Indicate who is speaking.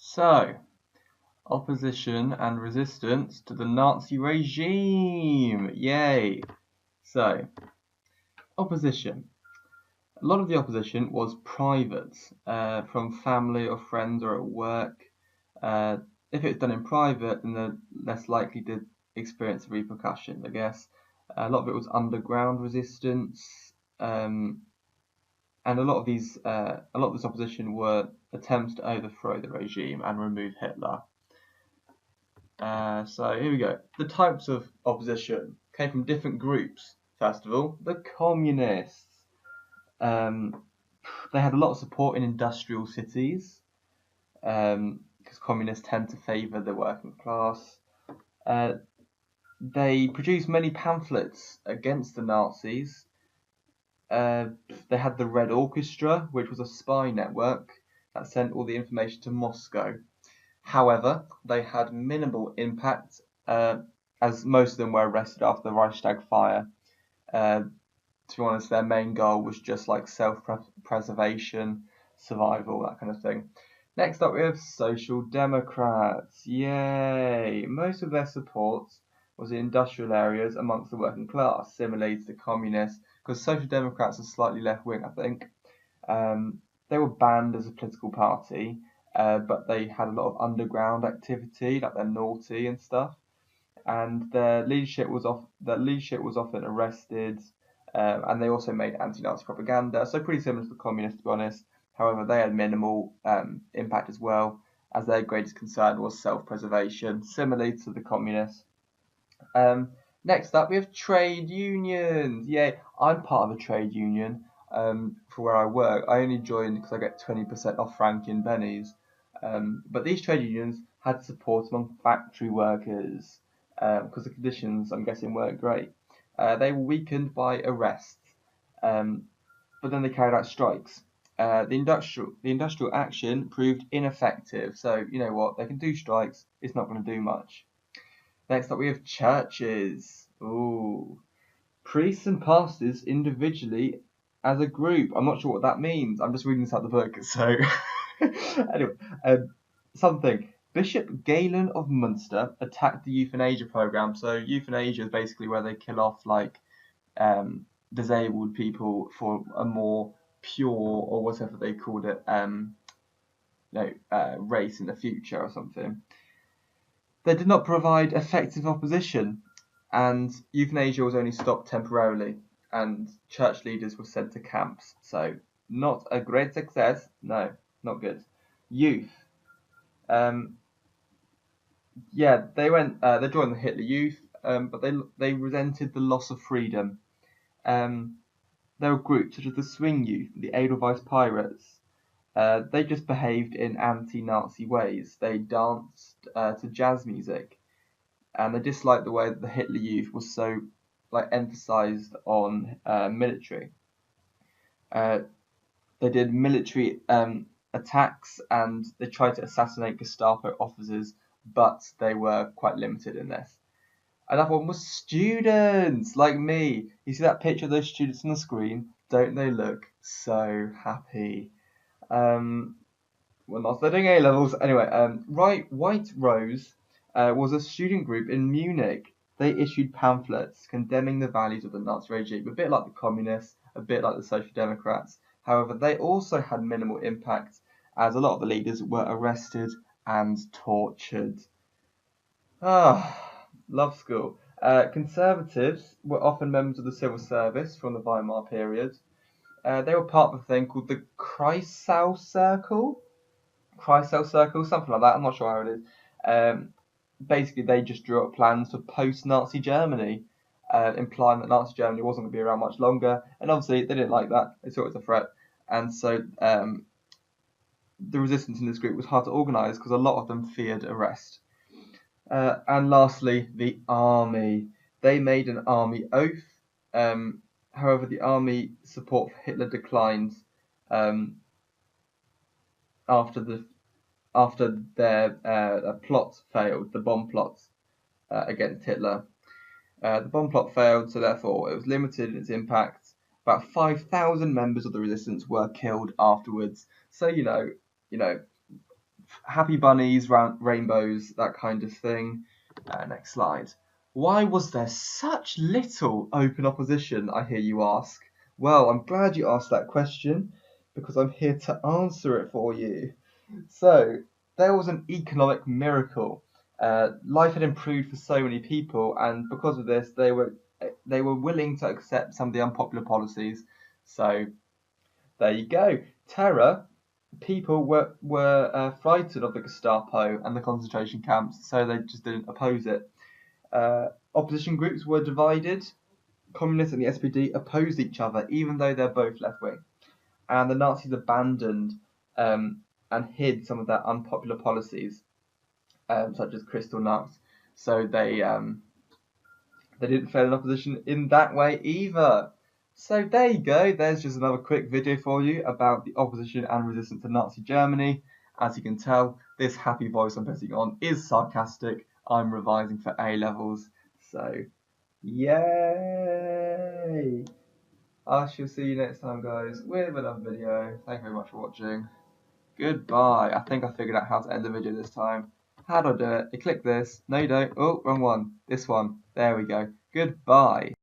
Speaker 1: So, opposition and resistance to the Nazi regime. Yay! So, opposition. A lot of the opposition was private, from family or friends or at work. Uh, if it's done in private, then they're less likely to experience repercussions, I guess. A lot of it was underground resistance, and a lot of this opposition were attempts to overthrow the regime and remove Hitler. So here we go. The types of opposition came from different groups. First of all, the communists. Um, they had a lot of support in industrial cities because communists tend to favour the working class. Uh, they produced many pamphlets against the Nazis. They had the Red Orchestra, which was a spy network that sent all the information to Moscow. However, they had minimal impact, as most of them were arrested after the Reichstag fire. To be honest, their main goal was just like self-preservation, survival, that kind of thing. Next up, we have Social Democrats. Yay! Most of their support was in industrial areas amongst the working class, similarly to the communists, because Social Democrats are slightly left-wing, I think. They were banned as a political party, but they had a lot of underground activity, like they're naughty and stuff. And their leadership was often arrested, and they also made anti-Nazi propaganda. So pretty similar to the communists, to be honest. However, they had minimal impact as well, as their greatest concern was self-preservation, similarly to the communists. Next up, we have trade unions. Yay! I'm part of a trade union for where I work. I only joined because I get 20% off Franken Benny's. But these trade unions had support among factory workers because the conditions, I'm guessing, weren't great. They were weakened by arrests, but then they carried out strikes. The industrial action proved ineffective. So you know what? They can do strikes. It's not going to do much. Next up, we have churches. Ooh. Priests and pastors individually as a group. I'm not sure what that means. I'm just reading this out of the book. So, anyway, something. Bishop Galen of Munster attacked the euthanasia program. So, euthanasia is basically where they kill off disabled people for a more pure, or whatever they called it, race in the future or something. They did not provide effective opposition, and euthanasia was only stopped temporarily, and church leaders were sent to camps. So, not a great success. No, not good. Youth. They joined the Hitler Youth, but they resented the loss of freedom. There were groups such as the Swing Youth, the Edelweiss Pirates. They just behaved in anti-Nazi ways. They danced to jazz music, and they disliked the way that the Hitler Youth was so emphasized on military. They did military attacks, and they tried to assassinate Gestapo officers, but they were quite limited in this. Another one was students, like me. You see that picture of those students on the screen? Don't they look so happy? Well, not studying A levels. Anyway, White Rose was a student group in Munich. They issued pamphlets condemning the values of the Nazi regime, a bit like the communists, a bit like the Social Democrats. However, they also had minimal impact, as a lot of the leaders were arrested and tortured. Love school. Conservatives were often members of the civil service from the Weimar period. They were part of a thing called the Kreisau Circle. Something like that. I'm not sure how it is. Basically, they just drew up plans for post-Nazi Germany, implying that Nazi Germany wasn't going to be around much longer. And obviously, they didn't like that. They saw it as a threat. And so the resistance in this group was hard to organise because a lot of them feared arrest. And lastly, the army. They made an army oath. However, the army support for Hitler declined after their plot failed, the bomb plot against Hitler. The bomb plot failed, so therefore it was limited in its impact. About 5,000 members of the resistance were killed afterwards. So you know, happy bunnies, rainbows, that kind of thing. Next slide. Why was there such little open opposition, I hear you ask? Well, I'm glad you asked that question because I'm here to answer it for you. So, there was an economic miracle. Life had improved for so many people, and because of this, they were willing to accept some of the unpopular policies. So, there you go. Terror. People were frightened of the Gestapo and the concentration camps, so they just didn't oppose it. Opposition groups were divided. Communists and the SPD opposed each other, even though they're both left wing. And the Nazis abandoned and hid some of their unpopular policies, such as Kristallnacht. So they didn't fail in opposition in that way either. So there you go. There's just another quick video for you about the opposition and resistance to Nazi Germany. As you can tell, this happy voice I'm putting on is sarcastic. I'm revising for A levels. So, yay! I shall see you next time, guys, with another video. Thank you very much for watching. Goodbye. I think I figured out how to end the video this time. How do I do it? You click this. No, you don't. Oh, wrong one. This one. There we go. Goodbye.